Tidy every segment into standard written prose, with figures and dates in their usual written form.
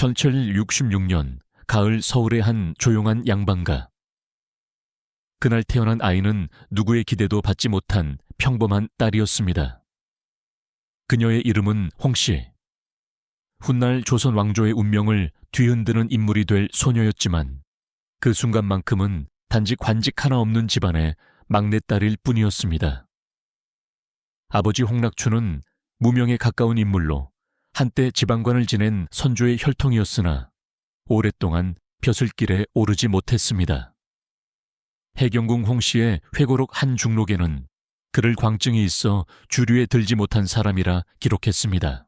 1766년 가을 서울의 한 조용한 양반가. 그날 태어난 아이는 누구의 기대도 받지 못한 평범한 딸이었습니다. 그녀의 이름은 홍씨. 훗날 조선 왕조의 운명을 뒤흔드는 인물이 될 소녀였지만 그 순간만큼은 단지 관직 하나 없는 집안의 막내딸일 뿐이었습니다. 아버지 홍락추는 무명에 가까운 인물로 한때 지방관을 지낸 선조의 혈통이었으나 오랫동안 벼슬길에 오르지 못했습니다. 해경궁 홍씨의 회고록 한 중록에는 그를 광증이 있어 주류에 들지 못한 사람이라 기록했습니다.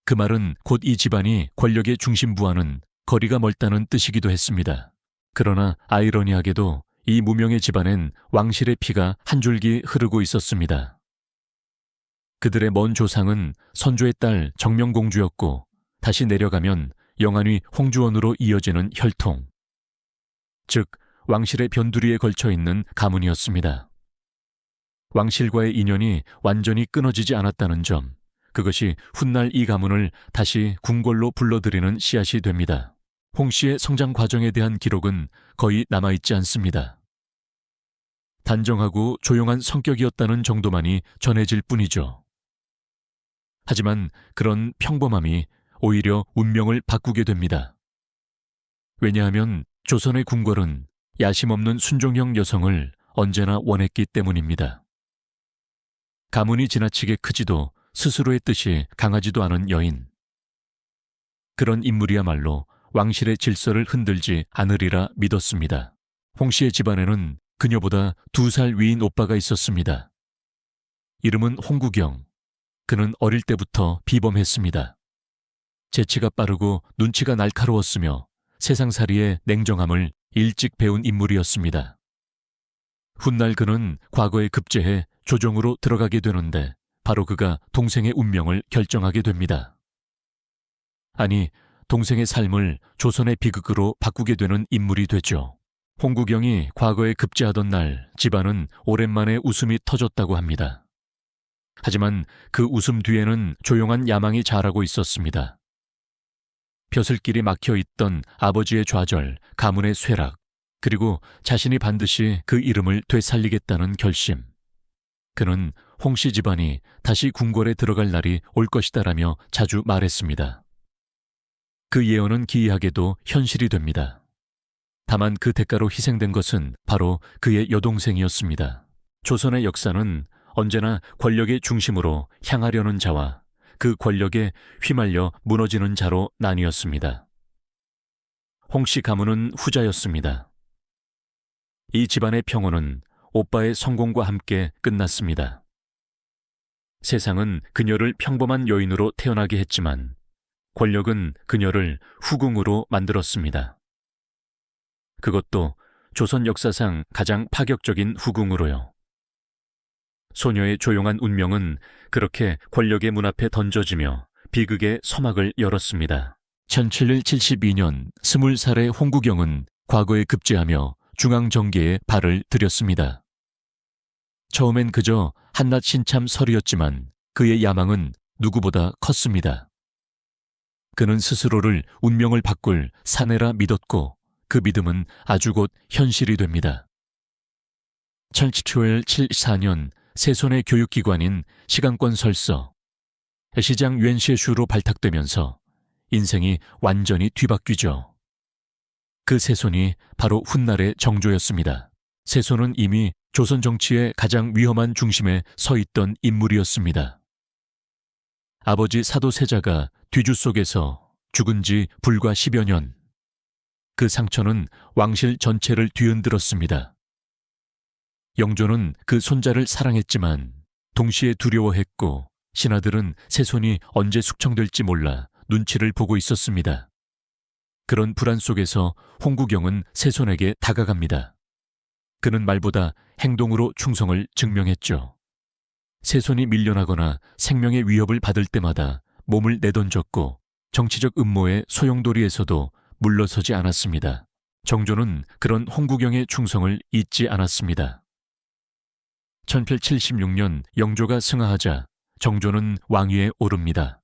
그 말은 곧 이 집안이 권력의 중심부와는 거리가 멀다는 뜻이기도 했습니다. 그러나 아이러니하게도 이 무명의 집안엔 왕실의 피가 한 줄기 흐르고 있었습니다. 그들의 먼 조상은 선조의 딸 정명공주였고 다시 내려가면 영안위 홍주원으로 이어지는 혈통, 즉 왕실의 변두리에 걸쳐 있는 가문이었습니다. 왕실과의 인연이 완전히 끊어지지 않았다는 점, 그것이 훗날 이 가문을 다시 궁궐로 불러들이는 씨앗이 됩니다. 홍씨의 성장 과정에 대한 기록은 거의 남아있지 않습니다. 단정하고 조용한 성격이었다는 정도만이 전해질 뿐이죠. 하지만 그런 평범함이 오히려 운명을 바꾸게 됩니다. 왜냐하면 조선의 궁궐은 야심 없는 순종형 여성을 언제나 원했기 때문입니다. 가문이 지나치게 크지도 스스로의 뜻이 강하지도 않은 여인. 그런 인물이야말로 왕실의 질서를 흔들지 않으리라 믿었습니다. 홍씨의 집안에는 그녀보다 2살 위인 오빠가 있었습니다. 이름은 홍구경. 그는 어릴 때부터 비범했습니다. 재치가 빠르고 눈치가 날카로웠으며 세상살이의 냉정함을 일찍 배운 인물이었습니다. 훗날 그는 과거에 급제해 조정으로 들어가게 되는데 바로 그가 동생의 운명을 결정하게 됩니다. 아니, 동생의 삶을 조선의 비극으로 바꾸게 되는 인물이 되죠. 홍구경이 과거에 급제하던 날 집안은 오랜만에 웃음이 터졌다고 합니다. 하지만 그 웃음 뒤에는 조용한 야망이 자라고 있었습니다. 벼슬길이 막혀있던 아버지의 좌절, 가문의 쇠락, 그리고 자신이 반드시 그 이름을 되살리겠다는 결심. 그는 홍씨 집안이 다시 궁궐에 들어갈 날이 올 것이다라며 자주 말했습니다. 그 예언은 기이하게도 현실이 됩니다. 다만 그 대가로 희생된 것은 바로 그의 여동생이었습니다. 조선의 역사는 언제나 권력의 중심으로 향하려는 자와 그 권력에 휘말려 무너지는 자로 나뉘었습니다. 홍씨 가문은 후자였습니다. 이 집안의 평온은 오빠의 성공과 함께 끝났습니다. 세상은 그녀를 평범한 여인으로 태어나게 했지만 권력은 그녀를 후궁으로 만들었습니다. 그것도 조선 역사상 가장 파격적인 후궁으로요. 소녀의 조용한 운명은 그렇게 권력의 문 앞에 던져지며 비극의 서막을 열었습니다. 1772년 20살의 홍구경은 과거에 급제하며 중앙정계에 발을 들였습니다. 처음엔 그저 한낱 신참 설이었지만 그의 야망은 누구보다 컸습니다. 그는 스스로를 운명을 바꿀 사내라 믿었고 그 믿음은 아주 곧 현실이 됩니다. 1774년 세손의 교육기관인 시간권 설서, 시장 웬셰슈로 발탁되면서 인생이 완전히 뒤바뀌죠. 그 세손이 바로 훗날의 정조였습니다. 세손은 이미 조선 정치의 가장 위험한 중심에 서 있던 인물이었습니다. 아버지 사도세자가 뒤주 속에서 죽은 지 불과 10여 년. 그 상처는 왕실 전체를 뒤흔들었습니다. 영조는 그 손자를 사랑했지만 동시에 두려워했고 신하들은 세손이 언제 숙청될지 몰라 눈치를 보고 있었습니다. 그런 불안 속에서 홍구경은 세손에게 다가갑니다. 그는 말보다 행동으로 충성을 증명했죠. 세손이 밀려나거나 생명의 위협을 받을 때마다 몸을 내던졌고 정치적 음모의 소용돌이에서도 물러서지 않았습니다. 정조는 그런 홍구경의 충성을 잊지 않았습니다. 1776년 영조가 승하하자 정조는 왕위에 오릅니다.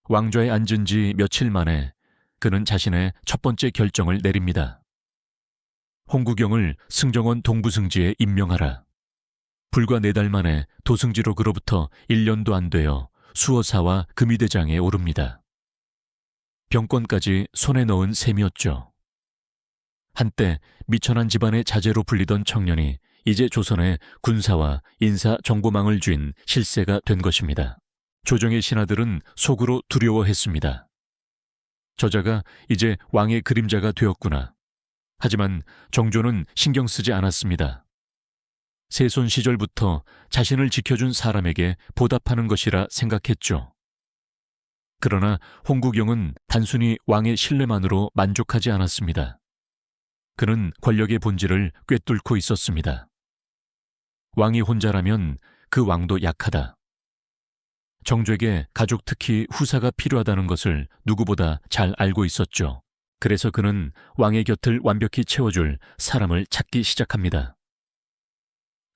왕좌에 앉은 지 며칠 만에 그는 자신의 첫 번째 결정을 내립니다. 홍구경을 승정원 동부승지에 임명하라. 불과 4달 만에 도승지로 그로부터 1년도 안 되어 수호사와 금의대장에 오릅니다. 병권까지 손에 넣은 셈이었죠. 한때 미천한 집안의 자제로 불리던 청년이 이제 조선의 군사와 인사 정보망을 쥔 실세가 된 것입니다. 조정의 신하들은 속으로 두려워했습니다. 저자가 이제 왕의 그림자가 되었구나. 하지만 정조는 신경 쓰지 않았습니다. 세손 시절부터 자신을 지켜준 사람에게 보답하는 것이라 생각했죠. 그러나 홍구경은 단순히 왕의 신뢰만으로 만족하지 않았습니다. 그는 권력의 본질을 꿰뚫고 있었습니다. 왕이 혼자라면 그 왕도 약하다. 정조에게 가족 특히 후사가 필요하다는 것을 누구보다 잘 알고 있었죠. 그래서 그는 왕의 곁을 완벽히 채워줄 사람을 찾기 시작합니다.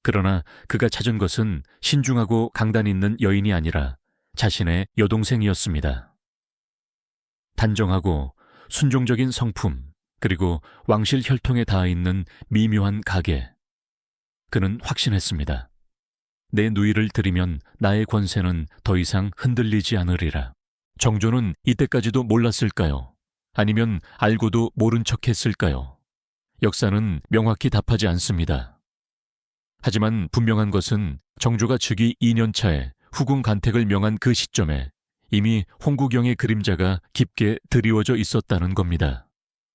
그러나 그가 찾은 것은 신중하고 강단 있는 여인이 아니라 자신의 여동생이었습니다. 단정하고 순종적인 성품, 그리고 왕실 혈통에 닿아있는 미묘한 가계. 그는 확신했습니다. 내 누이를 들이면 나의 권세는 더 이상 흔들리지 않으리라. 정조는 이때까지도 몰랐을까요? 아니면 알고도 모른 척했을까요? 역사는 명확히 답하지 않습니다. 하지만 분명한 것은 정조가 즉위 2년 차에 후궁 간택을 명한 그 시점에 이미 홍구경의 그림자가 깊게 드리워져 있었다는 겁니다.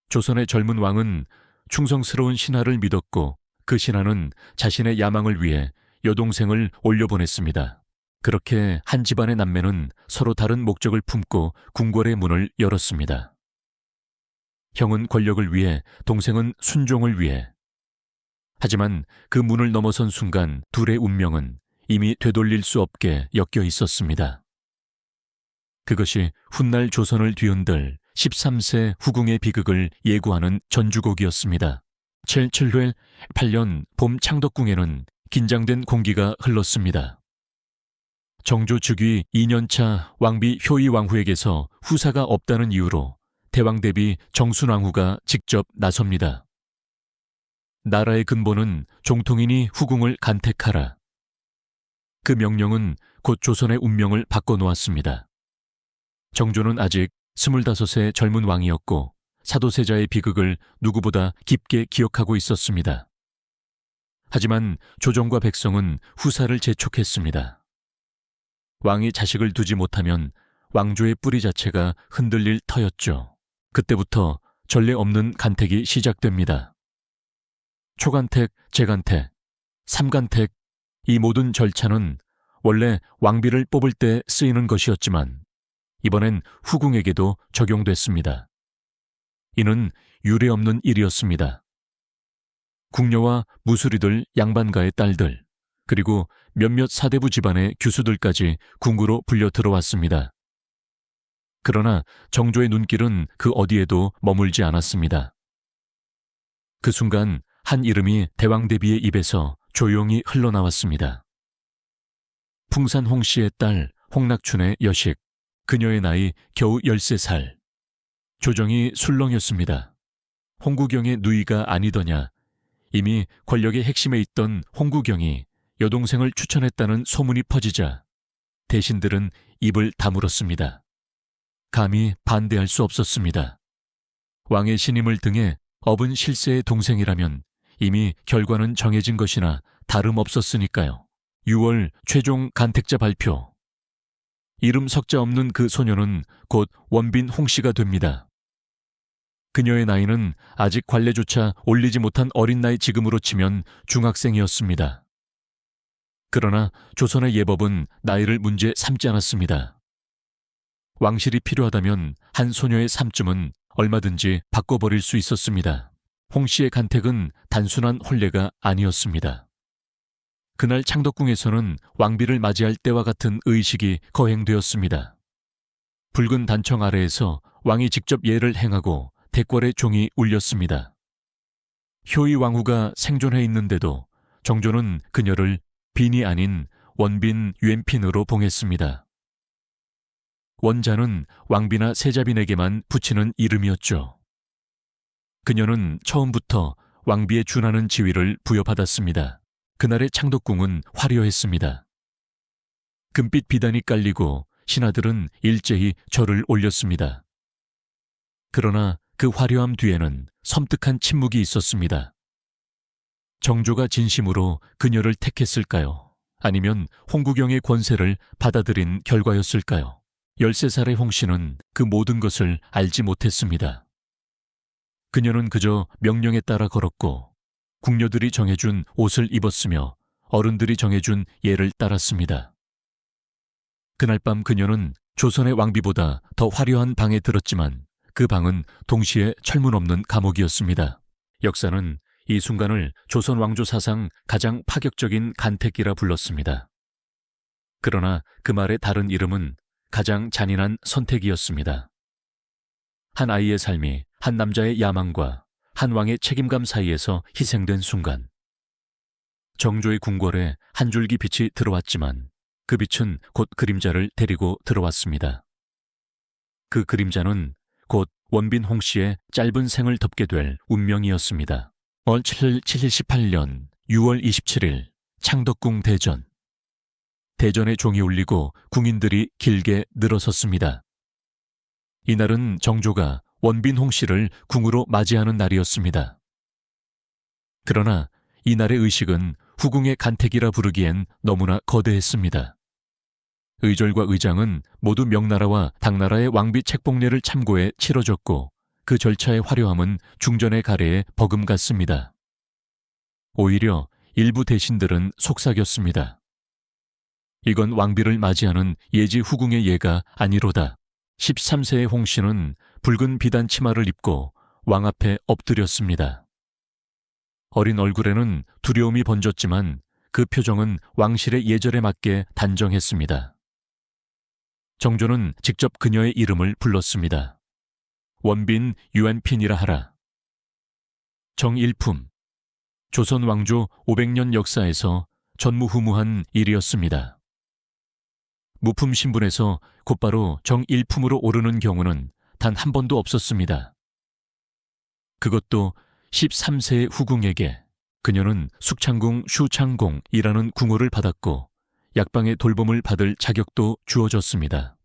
조선의 젊은 왕은 충성스러운 신하를 믿었고 그 신하는 자신의 야망을 위해 여동생을 올려보냈습니다. 그렇게 한 집안의 남매는 서로 다른 목적을 품고 궁궐의 문을 열었습니다. 형은 권력을 위해, 동생은 순종을 위해. 하지만 그 문을 넘어선 순간 둘의 운명은 이미 되돌릴 수 없게 엮여 있었습니다. 그것이 훗날 조선을 뒤흔들 13세 후궁의 비극을 예고하는 전주곡이었습니다. 77회 8년 봄 창덕궁에는 긴장된 공기가 흘렀습니다. 정조 즉위 2년차 왕비 효의왕후에게서 후사가 없다는 이유로 대왕 대비 정순왕후가 직접 나섭니다. 나라의 근본은 종통인이 후궁을 간택하라. 그 명령은 곧 조선의 운명을 바꿔놓았습니다. 정조는 아직 25세 젊은 왕이었고 사도세자의 비극을 누구보다 깊게 기억하고 있었습니다. 하지만 조정과 백성은 후사를 재촉했습니다. 왕이 자식을 두지 못하면 왕조의 뿌리 자체가 흔들릴 터였죠. 그때부터 전례 없는 간택이 시작됩니다. 초간택, 재간택, 삼간택, 이 모든 절차는 원래 왕비를 뽑을 때 쓰이는 것이었지만 이번엔 후궁에게도 적용됐습니다. 이는 유례없는 일이었습니다. 궁녀와 무수리들, 양반가의 딸들, 그리고 몇몇 사대부 집안의 규수들까지 궁으로 불려 들어왔습니다. 그러나 정조의 눈길은 그 어디에도 머물지 않았습니다. 그 순간 한 이름이 대왕대비의 입에서 조용히 흘러나왔습니다. 풍산 홍씨의 딸 홍낙춘의 여식, 그녀의 나이 겨우 13살. 조정이 술렁였습니다. 홍구경의 누이가 아니더냐. 이미 권력의 핵심에 있던 홍구경이 여동생을 추천했다는 소문이 퍼지자 대신들은 입을 다물었습니다. 감히 반대할 수 없었습니다. 왕의 신임을 등에 업은 실세의 동생이라면 이미 결과는 정해진 것이나 다름없었으니까요. 6월 최종 간택자 발표. 이름 석자 없는 그 소녀는 곧 원빈 홍씨가 됩니다. 그녀의 나이는 아직 관례조차 올리지 못한 어린 나이 지금으로 치면 중학생이었습니다. 그러나 조선의 예법은 나이를 문제 삼지 않았습니다. 왕실이 필요하다면 한 소녀의 삶쯤은 얼마든지 바꿔버릴 수 있었습니다. 홍씨의 간택은 단순한 혼례가 아니었습니다. 그날 창덕궁에서는 왕비를 맞이할 때와 같은 의식이 거행되었습니다. 붉은 단청 아래에서 왕이 직접 예를 행하고 대궐의 종이 울렸습니다. 효의 왕후가 생존해 있는데도 정조는 그녀를 빈이 아닌 원빈 유엔핀으로 봉했습니다. 원자는 왕비나 세자빈에게만 붙이는 이름이었죠. 그녀는 처음부터 왕비에 준하는 지위를 부여받았습니다. 그날의 창덕궁은 화려했습니다. 금빛 비단이 깔리고 신하들은 일제히 절을 올렸습니다. 그러나 그 화려함 뒤에는 섬뜩한 침묵이 있었습니다. 정조가 진심으로 그녀를 택했을까요? 아니면 홍구경의 권세를 받아들인 결과였을까요? 13살의 홍씨는 그 모든 것을 알지 못했습니다. 그녀는 그저 명령에 따라 걸었고 궁녀들이 정해준 옷을 입었으며 어른들이 정해준 예를 따랐습니다. 그날 밤 그녀는 조선의 왕비보다 더 화려한 방에 들었지만 그 방은 동시에 철문 없는 감옥이었습니다. 역사는 이 순간을 조선 왕조 사상 가장 파격적인 간택기라 불렀습니다. 그러나 그 말의 다른 이름은 가장 잔인한 선택이었습니다. 한 아이의 삶이 한 남자의 야망과 한 왕의 책임감 사이에서 희생된 순간, 정조의 궁궐에 한 줄기 빛이 들어왔지만 그 빛은 곧 그림자를 데리고 들어왔습니다. 그 그림자는 곧 원빈 홍씨의 짧은 생을 덮게 될 운명이었습니다. 1778년 6월 27일 창덕궁 대전. 대전에 종이 울리고 궁인들이 길게 늘어섰습니다. 이날은 정조가 원빈 홍씨를 궁으로 맞이하는 날이었습니다. 그러나 이날의 의식은 후궁의 간택이라 부르기엔 너무나 거대했습니다. 의절과 의장은 모두 명나라와 당나라의 왕비 책봉례를 참고해 치러졌고 그 절차의 화려함은 중전의 가래에 버금갔습니다. 오히려 일부 대신들은 속삭였습니다. 이건 왕비를 맞이하는 예지 후궁의 예가 아니로다. 13세의 홍씨는 붉은 비단 치마를 입고 왕 앞에 엎드렸습니다. 어린 얼굴에는 두려움이 번졌지만 그 표정은 왕실의 예절에 맞게 단정했습니다. 정조는 직접 그녀의 이름을 불렀습니다. 원빈 유한핀이라 하라. 정일품. 조선 왕조 500년 역사에서 전무후무한 일이었습니다. 무품 신분에서 곧바로 정일품으로 오르는 경우는 단 한 번도 없었습니다. 그것도 13세의 후궁에게. 그녀는 숙창궁 슈창공이라는 궁호를 받았고 약방의 돌봄을 받을 자격도 주어졌습니다.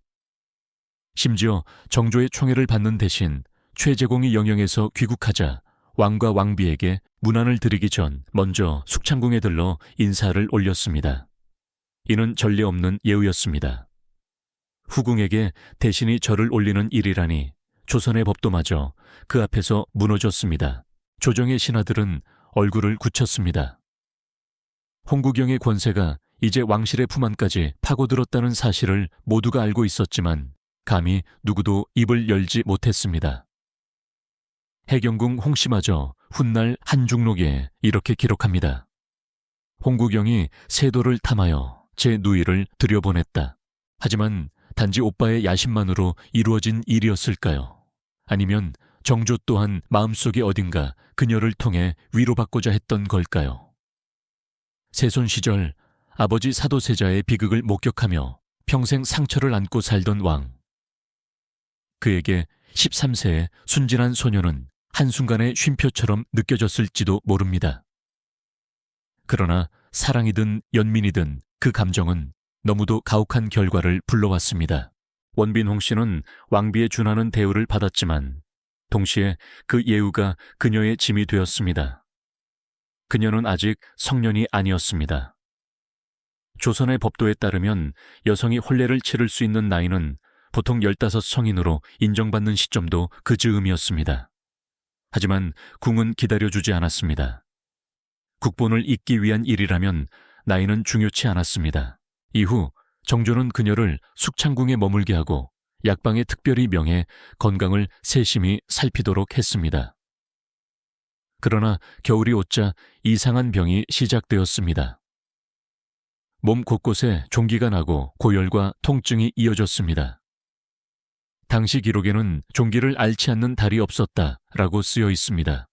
심지어 정조의 총애를 받는 대신 최재공이 영영에서 귀국하자 왕과 왕비에게 문안을 드리기 전 먼저 숙창궁에 들러 인사를 올렸습니다. 이는 전례 없는 예우였습니다. 후궁에게 대신이 절을 올리는 일이라니 조선의 법도마저 그 앞에서 무너졌습니다. 조정의 신하들은 얼굴을 굳혔습니다. 홍구경의 권세가 이제 왕실의 품 안까지 파고들었다는 사실을 모두가 알고 있었지만 감히 누구도 입을 열지 못했습니다. 해경궁 홍씨마저 훗날 한중록에 이렇게 기록합니다. 홍구경이 세도를 탐하여 제 누이를 들여보냈다. 하지만 단지 오빠의 야심만으로 이루어진 일이었을까요? 아니면 정조 또한 마음속에 어딘가 그녀를 통해 위로받고자 했던 걸까요? 세손 시절 아버지 사도세자의 비극을 목격하며 평생 상처를 안고 살던 왕. 그에게 13세의 순진한 소녀는 한순간의 쉼표처럼 느껴졌을지도 모릅니다. 그러나 사랑이든 연민이든 그 감정은 너무도 가혹한 결과를 불러왔습니다. 원빈 홍씨는 왕비에 준하는 대우를 받았지만 동시에 그 예우가 그녀의 짐이 되었습니다. 그녀는 아직 성년이 아니었습니다. 조선의 법도에 따르면 여성이 혼례를 치를 수 있는 나이는 보통 15성인으로 인정받는 시점도 그 즈음이었습니다. 하지만 궁은 기다려주지 않았습니다. 국본을 잇기 위한 일이라면 나이는 중요치 않았습니다. 이후 정조는 그녀를 숙창궁에 머물게 하고 약방에 특별히 명해 건강을 세심히 살피도록 했습니다. 그러나 겨울이 오자 이상한 병이 시작되었습니다. 몸 곳곳에 종기가 나고 고열과 통증이 이어졌습니다. 당시 기록에는 종기를 앓지 않는 달이 없었다라고 쓰여 있습니다.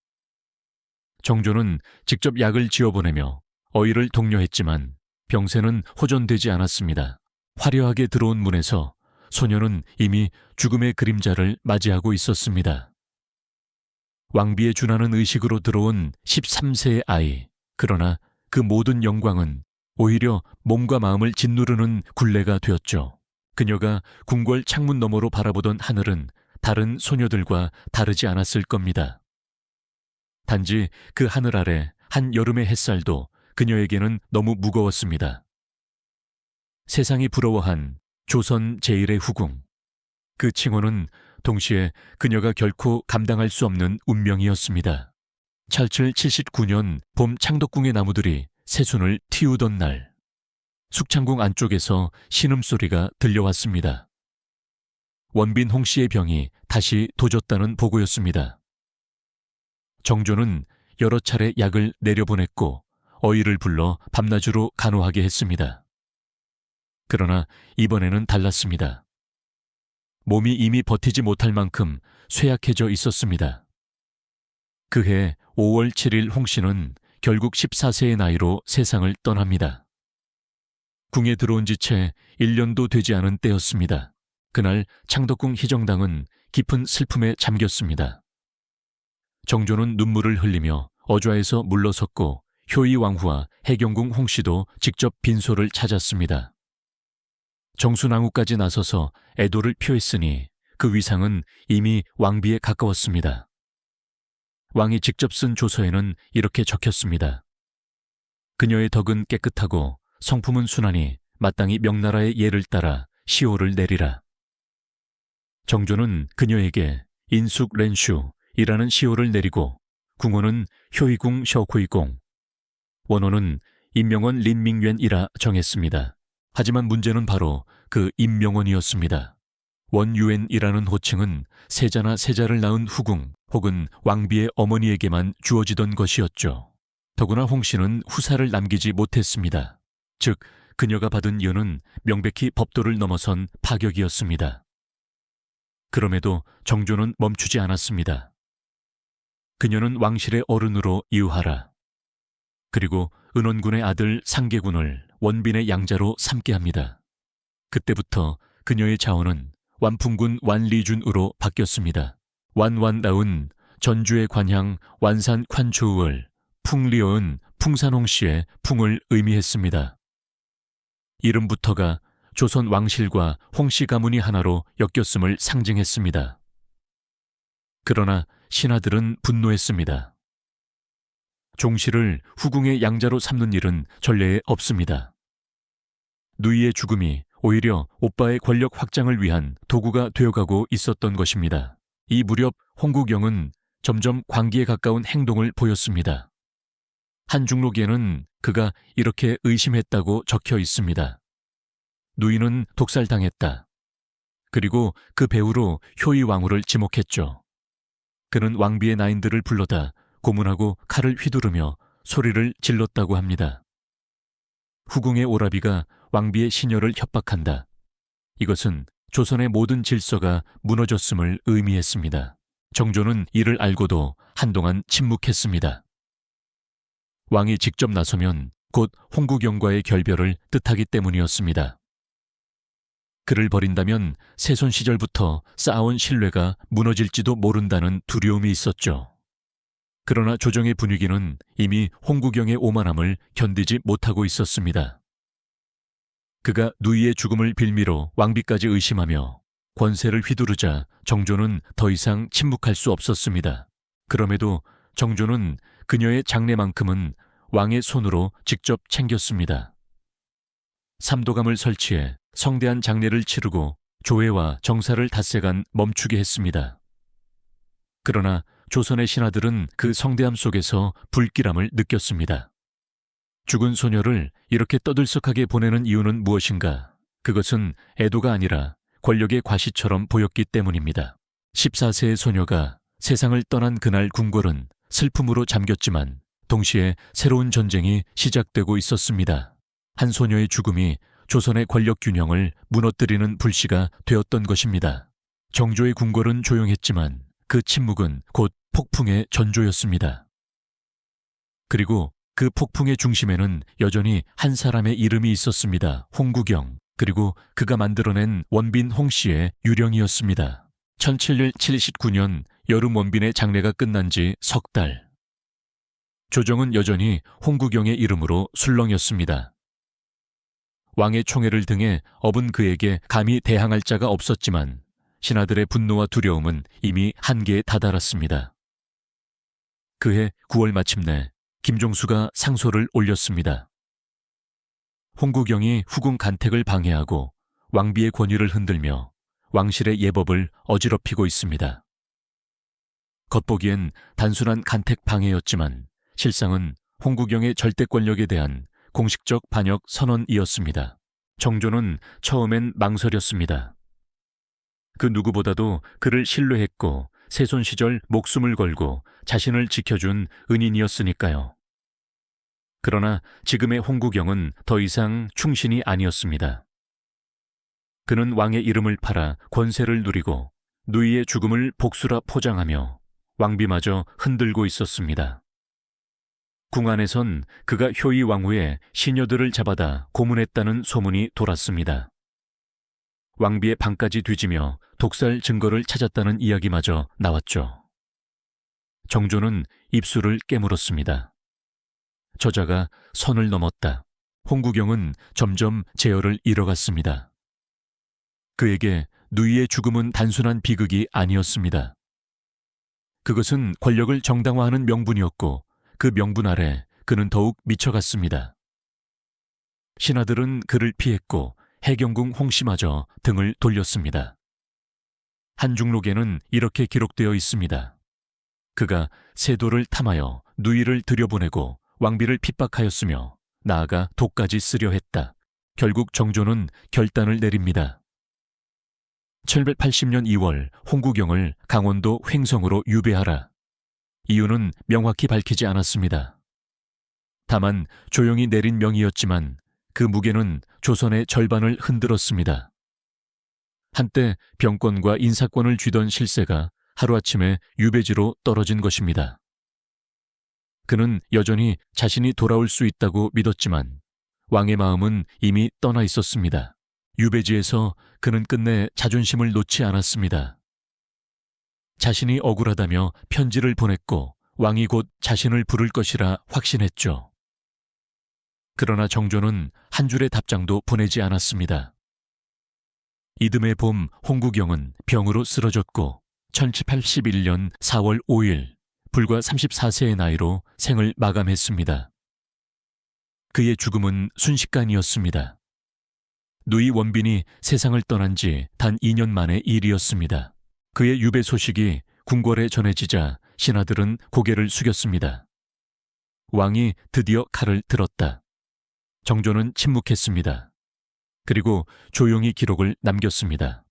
정조는 직접 약을 지어보내며 어의를 독려했지만 병세는 호전되지 않았습니다. 화려하게 들어온 문에서 소녀는 이미 죽음의 그림자를 맞이하고 있었습니다. 왕비에 준하는 의식으로 들어온 13세의 아이. 그러나 그 모든 영광은 오히려 몸과 마음을 짓누르는 굴레가 되었죠. 그녀가 궁궐 창문 너머로 바라보던 하늘은 다른 소녀들과 다르지 않았을 겁니다. 단지 그 하늘 아래 한 여름의 햇살도 그녀에게는 너무 무거웠습니다. 세상이 부러워한 조선 제1의 후궁. 그 칭호는 동시에 그녀가 결코 감당할 수 없는 운명이었습니다. 찰칠 79년 봄 창덕궁의 나무들이 새순을 틔우던 날, 숙창궁 안쪽에서 신음소리가 들려왔습니다. 원빈 홍씨의 병이 다시 도졌다는 보고였습니다. 정조는 여러 차례 약을 내려보냈고 어의를 불러 밤낮으로 간호하게 했습니다. 그러나 이번에는 달랐습니다. 몸이 이미 버티지 못할 만큼 쇠약해져 있었습니다. 그해 5월 7일 홍씨는 결국 14세의 나이로 세상을 떠납니다. 궁에 들어온 지 채 1년도 되지 않은 때였습니다. 그날 창덕궁 희정당은 깊은 슬픔에 잠겼습니다. 정조는 눈물을 흘리며 어좌에서 물러섰고 효의왕후와 해경궁 홍씨도 직접 빈소를 찾았습니다. 정수낭후까지 나서서 애도를 표했으니 그 위상은 이미 왕비에 가까웠습니다. 왕이 직접 쓴 조서에는 이렇게 적혔습니다. 그녀의 덕은 깨끗하고 성품은 순하니 마땅히 명나라의 예를 따라 시호를 내리라. 정조는 그녀에게 인숙렌슈이라는 시호를 내리고 궁호는 효의궁 셔호이공, 원호는 임명원 린밍웬이라 정했습니다. 하지만 문제는 바로 그 임명원이었습니다. 원유엔이라는 호칭은 세자나 세자를 낳은 후궁 혹은 왕비의 어머니에게만 주어지던 것이었죠. 더구나 홍씨는 후사를 남기지 못했습니다. 즉, 그녀가 받은 이유는 명백히 법도를 넘어선 파격이었습니다. 그럼에도 정조는 멈추지 않았습니다. 그녀는 왕실의 어른으로 이유하라. 그리고 은원군의 아들 상계군을 원빈의 양자로 삼게 합니다. 그때부터 그녀의 자원은 완풍군 완리준으로 바뀌었습니다. 완나은 전주의 관향 완산 콴초을, 풍리어은 풍산홍씨의 풍을 의미했습니다. 이름부터가 조선 왕실과 홍씨 가문이 하나로 엮였음을 상징했습니다. 그러나 신하들은 분노했습니다. 종씨를 후궁의 양자로 삼는 일은 전례에 없습니다. 누이의 죽음이 오히려 오빠의 권력 확장을 위한 도구가 되어가고 있었던 것입니다. 이 무렵 홍국영은 점점 광기에 가까운 행동을 보였습니다. 한 중록에는 그가 이렇게 의심했다고 적혀 있습니다. 누이는 독살당했다. 그리고 그 배후로 효의왕후를 지목했죠. 그는 왕비의 나인들을 불러다 고문하고 칼을 휘두르며 소리를 질렀다고 합니다. 후궁의 오라비가 왕비의 시녀를 협박한다. 이것은 조선의 모든 질서가 무너졌음을 의미했습니다. 정조는 이를 알고도 한동안 침묵했습니다. 왕이 직접 나서면 곧 홍국영과의 결별을 뜻하기 때문이었습니다. 그를 버린다면 세손 시절부터 쌓아온 신뢰가 무너질지도 모른다는 두려움이 있었죠. 그러나 조정의 분위기는 이미 홍국영의 오만함을 견디지 못하고 있었습니다. 그가 누이의 죽음을 빌미로 왕비까지 의심하며 권세를 휘두르자 정조는 더 이상 침묵할 수 없었습니다. 그럼에도 정조는 그녀의 장례만큼은 왕의 손으로 직접 챙겼습니다. 삼도감을 설치해 성대한 장례를 치르고 조회와 정사를 닷새간 멈추게 했습니다. 그러나 조선의 신하들은 그 성대함 속에서 불길함을 느꼈습니다. 죽은 소녀를 이렇게 떠들썩하게 보내는 이유는 무엇인가? 그것은 애도가 아니라 권력의 과시처럼 보였기 때문입니다. 14세의 소녀가 세상을 떠난 그날 궁궐은 슬픔으로 잠겼지만 동시에 새로운 전쟁이 시작되고 있었습니다. 한 소녀의 죽음이 조선의 권력 균형을 무너뜨리는 불씨가 되었던 것입니다. 정조의 궁궐은 조용했지만 그 침묵은 곧 폭풍의 전조였습니다. 그리고 그 폭풍의 중심에는 여전히 한 사람의 이름이 있었습니다. 홍국영. 그리고 그가 만들어낸 원빈 홍씨의 유령이었습니다. 1779년 여름 원빈의 장례가 끝난 지 석 달. 조정은 여전히 홍구경의 이름으로 술렁였습니다. 왕의 총애를 등에 업은 그에게 감히 대항할 자가 없었지만 신하들의 분노와 두려움은 이미 한계에 다다랐습니다. 그해 9월 마침내 김종수가 상소를 올렸습니다. 홍구경이 후궁 간택을 방해하고 왕비의 권위를 흔들며 왕실의 예법을 어지럽히고 있습니다. 겉보기엔 단순한 간택 방해였지만 실상은 홍구경의 절대 권력에 대한 공식적 반역 선언이었습니다. 정조는 처음엔 망설였습니다. 그 누구보다도 그를 신뢰했고 세손 시절 목숨을 걸고 자신을 지켜준 은인이었으니까요. 그러나 지금의 홍구경은 더 이상 충신이 아니었습니다. 그는 왕의 이름을 팔아 권세를 누리고 누이의 죽음을 복수라 포장하며 왕비마저 흔들고 있었습니다. 궁 안에선 그가 효의 왕후에 시녀들을 잡아다 고문했다는 소문이 돌았습니다. 왕비의 방까지 뒤지며 독살 증거를 찾았다는 이야기마저 나왔죠. 정조는 입술을 깨물었습니다. 저자가 선을 넘었다. 홍구경은 점점 제어를 잃어갔습니다. 그에게 누이의 죽음은 단순한 비극이 아니었습니다. 그것은 권력을 정당화하는 명분이었고 그 명분 아래 그는 더욱 미쳐갔습니다. 신하들은 그를 피했고 해경궁 홍씨마저 등을 돌렸습니다. 한중록에는 이렇게 기록되어 있습니다. 그가 세도를 탐하여 누이를 들여보내고 왕비를 핍박하였으며 나아가 독까지 쓰려 했다. 결국 정조는 결단을 내립니다. 780년 2월 홍구경을 강원도 횡성으로 유배하라. 이유는 명확히 밝히지 않았습니다. 다만 조용히 내린 명이었지만 그 무게는 조선의 절반을 흔들었습니다. 한때 병권과 인사권을 쥐던 실세가 하루아침에 유배지로 떨어진 것입니다. 그는 여전히 자신이 돌아올 수 있다고 믿었지만 왕의 마음은 이미 떠나 있었습니다. 유배지에서 그는 끝내 자존심을 놓지 않았습니다. 자신이 억울하다며 편지를 보냈고 왕이 곧 자신을 부를 것이라 확신했죠. 그러나 정조는 한 줄의 답장도 보내지 않았습니다. 이듬해 봄 홍구경은 병으로 쓰러졌고 1781년 4월 5일 불과 34세의 나이로 생을 마감했습니다. 그의 죽음은 순식간이었습니다. 누이 원빈이 세상을 떠난 지 단 2년 만의 일이었습니다. 그의 유배 소식이 궁궐에 전해지자 신하들은 고개를 숙였습니다. 왕이 드디어 칼을 들었다. 정조는 침묵했습니다. 그리고 조용히 기록을 남겼습니다.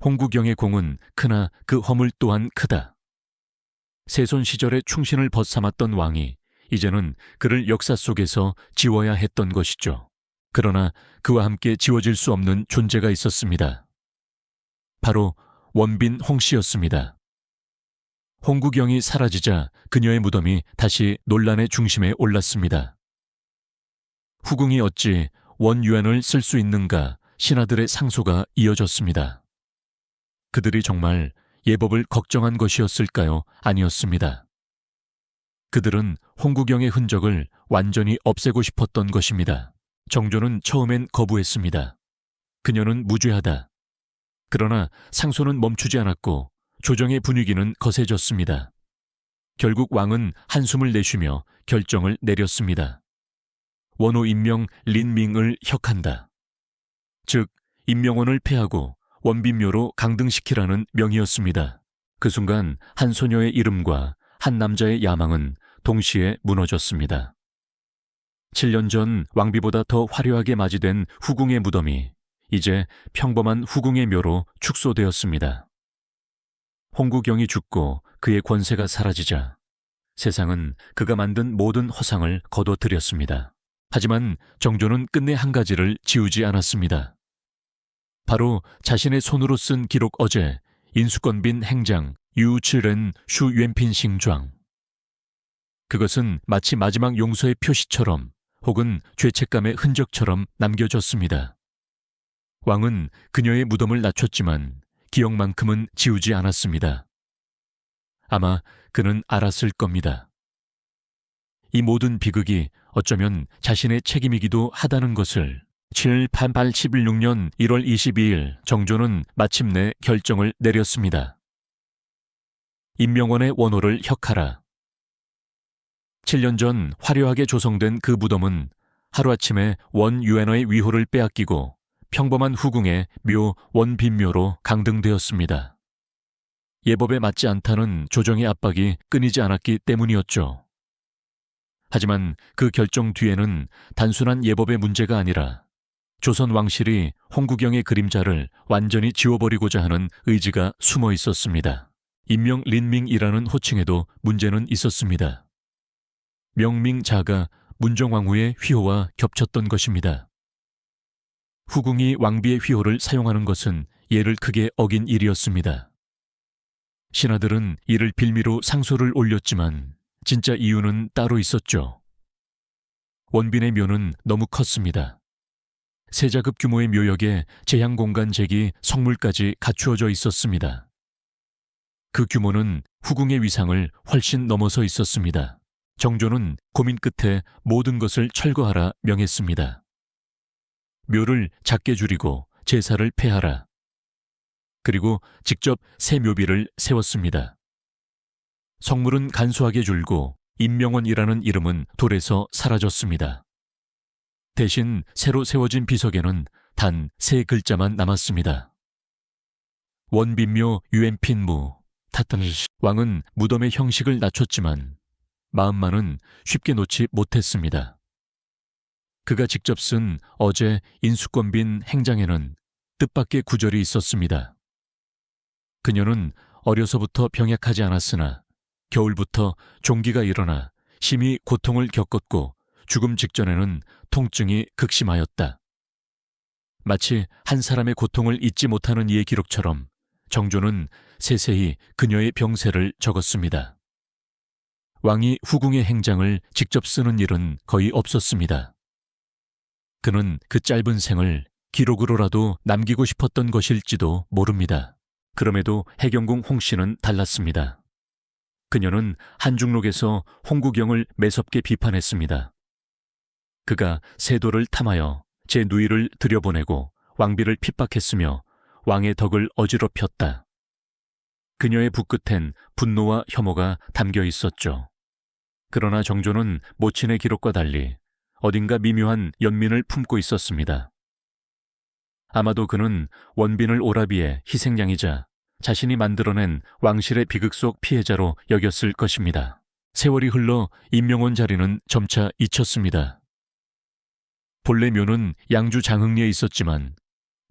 홍구경의 공은 크나 그 허물 또한 크다. 세손 시절의 충신을 벗삼았던 왕이 이제는 그를 역사 속에서 지워야 했던 것이죠. 그러나 그와 함께 지워질 수 없는 존재가 있었습니다. 바로 원빈 홍씨였습니다. 홍구경이 사라지자 그녀의 무덤이 다시 논란의 중심에 올랐습니다. 후궁이 어찌 원유안을 쓸 수 있는가 신하들의 상소가 이어졌습니다. 그들이 정말 예법을 걱정한 것이었을까요? 아니었습니다. 그들은 홍구경의 흔적을 완전히 없애고 싶었던 것입니다. 정조는 처음엔 거부했습니다. 그녀는 무죄하다. 그러나 상소는 멈추지 않았고 조정의 분위기는 거세졌습니다. 결국 왕은 한숨을 내쉬며 결정을 내렸습니다. 원호 임명 린밍을 혁한다. 즉 임명원을 폐하고 원빈묘로 강등시키라는 명이었습니다. 그 순간 한 소녀의 이름과 한 남자의 야망은 동시에 무너졌습니다. 7년 전 왕비보다 더 화려하게 맞이된 후궁의 무덤이 이제 평범한 후궁의 묘로 축소되었습니다. 홍구경이 죽고 그의 권세가 사라지자 세상은 그가 만든 모든 허상을 거둬들였습니다. 하지만 정조는 끝내 한 가지를 지우지 않았습니다. 바로 자신의 손으로 쓴 기록 어제 인수권빈 행장 유츠렌 슈옌핀 싱좌. 그것은 마치 마지막 용서의 표시처럼 혹은 죄책감의 흔적처럼 남겨졌습니다. 왕은 그녀의 무덤을 낮췄지만 기억만큼은 지우지 않았습니다. 아마 그는 알았을 겁니다. 이 모든 비극이 어쩌면 자신의 책임이기도 하다는 것을 1886년 1월 22일 정조는 마침내 결정을 내렸습니다. 임명원의 원호를 혁하라. 7년 전 화려하게 조성된 그 무덤은 하루아침에 원유엔어의 위호를 빼앗기고 평범한 후궁의 묘 원빈묘로 강등되었습니다. 예법에 맞지 않다는 조정의 압박이 끊이지 않았기 때문이었죠. 하지만 그 결정 뒤에는 단순한 예법의 문제가 아니라 조선 왕실이 홍구경의 그림자를 완전히 지워버리고자 하는 의지가 숨어 있었습니다. 임명린밍이라는 호칭에도 문제는 있었습니다. 명밍자가 문정왕후의 휘호와 겹쳤던 것입니다. 후궁이 왕비의 휘호를 사용하는 것은 예를 크게 어긴 일이었습니다. 신하들은 이를 빌미로 상소를 올렸지만 진짜 이유는 따로 있었죠. 원빈의 묘는 너무 컸습니다. 세자급 규모의 묘역에 제향공간 잭이 성물까지 갖추어져 있었습니다. 그 규모는 후궁의 위상을 훨씬 넘어서 있었습니다. 정조는 고민 끝에 모든 것을 철거하라 명했습니다. 묘를 작게 줄이고 제사를 폐하라. 그리고 직접 새 묘비를 세웠습니다. 성물은 간소하게 줄고 임명원이라는 이름은 돌에서 사라졌습니다. 대신 새로 세워진 비석에는 단 3글자만 남았습니다. 원빈묘 유엔핀무 타타느시. 왕은 무덤의 형식을 낮췄지만 마음만은 쉽게 놓지 못했습니다. 그가 직접 쓴 어제 인수권빈 행장에는 뜻밖의 구절이 있었습니다. 그녀는 어려서부터 병약하지 않았으나 겨울부터 종기가 일어나 심히 고통을 겪었고 죽음 직전에는 통증이 극심하였다. 마치 한 사람의 고통을 잊지 못하는 이의 기록처럼 정조는 세세히 그녀의 병세를 적었습니다. 왕이 후궁의 행장을 직접 쓰는 일은 거의 없었습니다. 그는 그 짧은 생을 기록으로라도 남기고 싶었던 것일지도 모릅니다. 그럼에도 해경궁 홍씨는 달랐습니다. 그녀는 한중록에서 홍구경을 매섭게 비판했습니다. 그가 세도를 탐하여 제 누이를 들여보내고 왕비를 핍박했으며 왕의 덕을 어지럽혔다. 그녀의 붓끝엔 분노와 혐오가 담겨 있었죠. 그러나 정조는 모친의 기록과 달리 어딘가 미묘한 연민을 품고 있었습니다. 아마도 그는 원빈을 오라비의 희생양이자 자신이 만들어낸 왕실의 비극 속 피해자로 여겼을 것입니다. 세월이 흘러 임명원 자리는 점차 잊혔습니다. 본래 묘는 양주 장흥리에 있었지만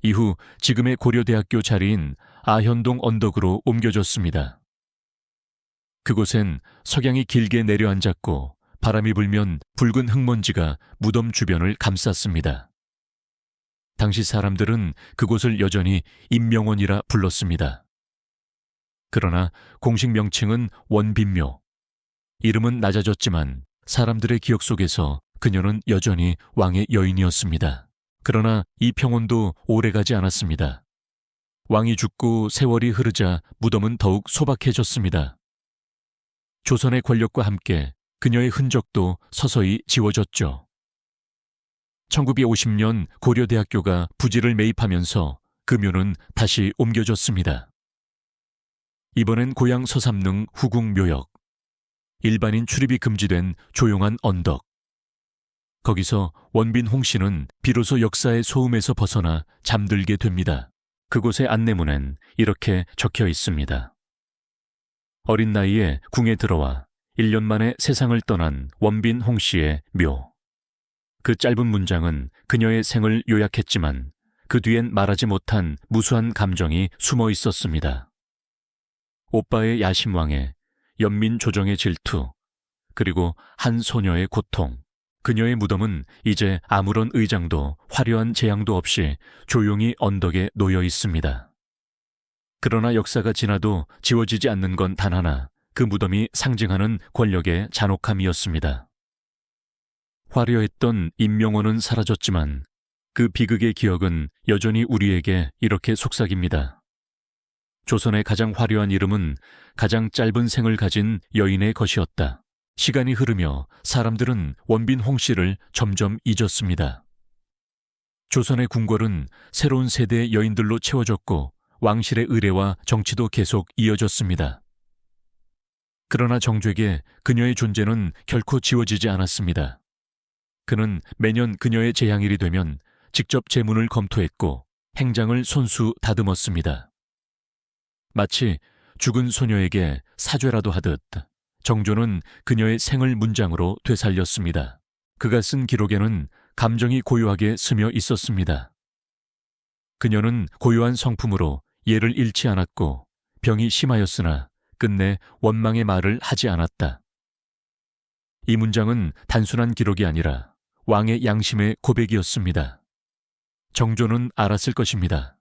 이후 지금의 고려대학교 자리인 아현동 언덕으로 옮겨졌습니다. 그곳엔 석양이 길게 내려앉았고 바람이 불면 붉은 흙먼지가 무덤 주변을 감쌌습니다. 당시 사람들은 그곳을 여전히 임명원이라 불렀습니다. 그러나 공식 명칭은 원빈묘. 이름은 낮아졌지만 사람들의 기억 속에서 그녀는 여전히 왕의 여인이었습니다. 그러나 이 평온도 오래가지 않았습니다. 왕이 죽고 세월이 흐르자 무덤은 더욱 소박해졌습니다. 조선의 권력과 함께 그녀의 흔적도 서서히 지워졌죠. 1950년 고려대학교가 부지를 매입하면서 그 묘는 다시 옮겨졌습니다. 이번엔 고향 서삼릉 후궁 묘역, 일반인 출입이 금지된 조용한 언덕. 거기서 원빈 홍씨는 비로소 역사의 소음에서 벗어나 잠들게 됩니다. 그곳의 안내문엔 이렇게 적혀 있습니다. 어린 나이에 궁에 들어와 1년 만에 세상을 떠난 원빈 홍씨의 묘. 그 짧은 문장은 그녀의 생을 요약했지만 그 뒤엔 말하지 못한 무수한 감정이 숨어 있었습니다. 오빠의 야심왕에 연민 조정의 질투, 그리고 한 소녀의 고통. 그녀의 무덤은 이제 아무런 의장도 화려한 재앙도 없이 조용히 언덕에 놓여 있습니다. 그러나 역사가 지나도 지워지지 않는 건 단 하나, 그 무덤이 상징하는 권력의 잔혹함이었습니다. 화려했던 임명원은 사라졌지만 그 비극의 기억은 여전히 우리에게 이렇게 속삭입니다. 조선의 가장 화려한 이름은 가장 짧은 생을 가진 여인의 것이었다. 시간이 흐르며 사람들은 원빈 홍씨를 점점 잊었습니다. 조선의 궁궐은 새로운 세대의 여인들로 채워졌고 왕실의 의례와 정치도 계속 이어졌습니다. 그러나 정조에게 그녀의 존재는 결코 지워지지 않았습니다. 그는 매년 그녀의 제향일이 되면 직접 제문을 검토했고 행장을 손수 다듬었습니다. 마치 죽은 소녀에게 사죄라도 하듯 정조는 그녀의 생을 문장으로 되살렸습니다. 그가 쓴 기록에는 감정이 고요하게 스며 있었습니다. 그녀는 고요한 성품으로 예를 잃지 않았고 병이 심하였으나 끝내 원망의 말을 하지 않았다. 이 문장은 단순한 기록이 아니라 왕의 양심의 고백이었습니다. 정조는 알았을 것입니다.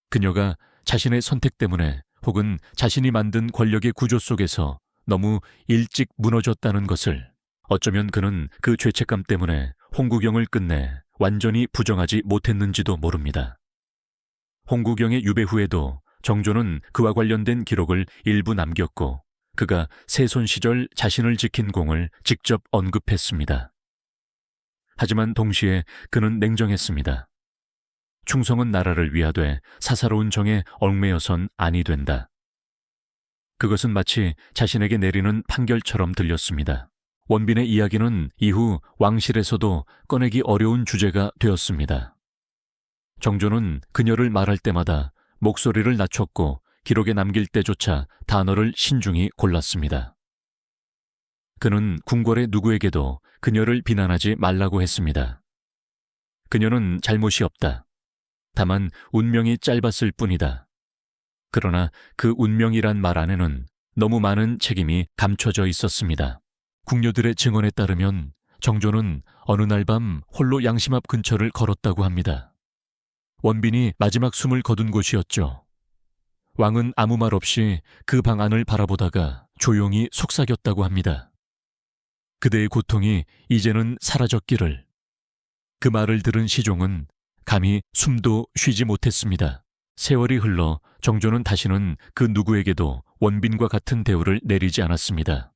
그녀가 자신의 선택 때문에 혹은 자신이 만든 권력의 구조 속에서 너무 일찍 무너졌다는 것을, 어쩌면 그는 그 죄책감 때문에 홍구경을 끝내 완전히 부정하지 못했는지도 모릅니다. 홍구경의 유배 후에도 정조는 그와 관련된 기록을 일부 남겼고 그가 세손 시절 자신을 지킨 공을 직접 언급했습니다. 하지만 동시에 그는 냉정했습니다. 충성은 나라를 위하되 사사로운 정에 얽매여선 아니 된다. 그것은 마치 자신에게 내리는 판결처럼 들렸습니다. 원빈의 이야기는 이후 왕실에서도 꺼내기 어려운 주제가 되었습니다. 정조는 그녀를 말할 때마다 목소리를 낮췄고 기록에 남길 때조차 단어를 신중히 골랐습니다. 그는 궁궐의 누구에게도 그녀를 비난하지 말라고 했습니다. 그녀는 잘못이 없다. 다만 운명이 짧았을 뿐이다. 그러나 그 운명이란 말 안에는 너무 많은 책임이 감춰져 있었습니다. 궁녀들의 증언에 따르면 정조는 어느 날 밤 홀로 양심 앞 근처를 걸었다고 합니다. 원빈이 마지막 숨을 거둔 곳이었죠. 왕은 아무 말 없이 그 방 안을 바라보다가 조용히 속삭였다고 합니다. 그대의 고통이 이제는 사라졌기를. 그 말을 들은 시종은 감히 숨도 쉬지 못했습니다. 세월이 흘러 정조는 다시는 그 누구에게도 원빈과 같은 대우를 내리지 않았습니다.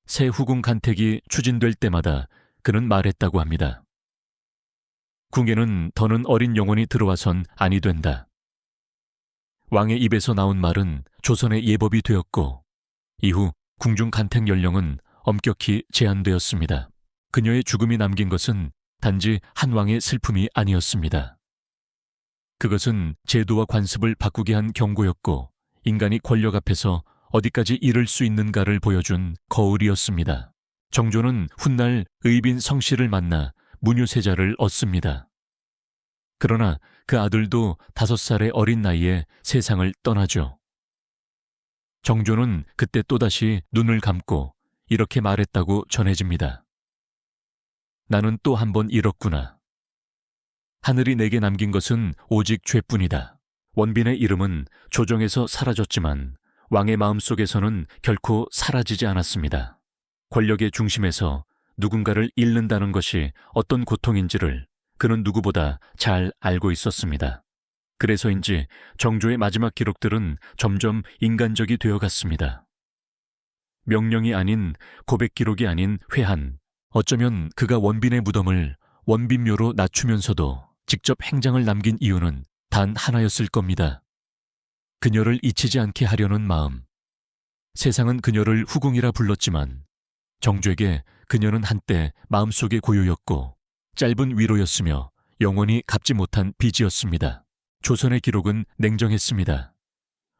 새 후궁 간택이 추진될 때마다 그는 말했다고 합니다. 궁에는 더는 어린 영혼이 들어와선 아니 된다. 왕의 입에서 나온 말은 조선의 예법이 되었고 이후 궁중 간택 연령은 엄격히 제한되었습니다. 그녀의 죽음이 남긴 것은 단지 한 왕의 슬픔이 아니었습니다. 그것은 제도와 관습을 바꾸게 한 경고였고 인간이 권력 앞에서 어디까지 이를 수 있는가를 보여준 거울이었습니다. 정조는 훗날 의빈 성씨를 만나 문유세자를 얻습니다. 그러나 그 아들도 5살의 어린 나이에 세상을 떠나죠. 정조는 그때 또다시 눈을 감고 이렇게 말했다고 전해집니다. 나는 또 한 번 잃었구나. 하늘이 내게 남긴 것은 오직 죄뿐이다. 원빈의 이름은 조정에서 사라졌지만 왕의 마음속에서는 결코 사라지지 않았습니다. 권력의 중심에서 누군가를 잃는다는 것이 어떤 고통인지를 그는 누구보다 잘 알고 있었습니다. 그래서인지 정조의 마지막 기록들은 점점 인간적이 되어갔습니다. 명령이 아닌, 고백 기록이 아닌 회한, 어쩌면 그가 원빈의 무덤을 원빈묘로 낮추면서도 직접 행장을 남긴 이유는 단 하나였을 겁니다. 그녀를 잊히지 않게 하려는 마음. 세상은 그녀를 후궁이라 불렀지만 정조에게 그녀는 한때 마음속의 고요였고 짧은 위로였으며 영원히 갚지 못한 빚이었습니다. 조선의 기록은 냉정했습니다.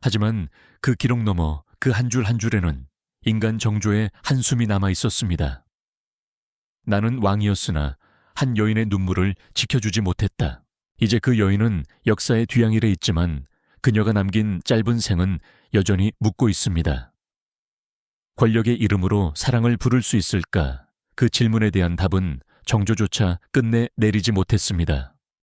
하지만 그 기록 너머 그 한 줄 한 줄에는 인간 정조의 한숨이 남아 있었습니다. 나는 왕이었으나 한 여인의 눈물을 지켜주지 못했다. 이제 그 여인은 역사의 뒤양일에 있지만 그녀가 남긴 짧은 생은 여전히 묻고 있습니다. 권력의 이름으로 사랑을 부를 수 있을까? 그 질문에 대한 답은 정조조차 끝내 내리지 못했습니다.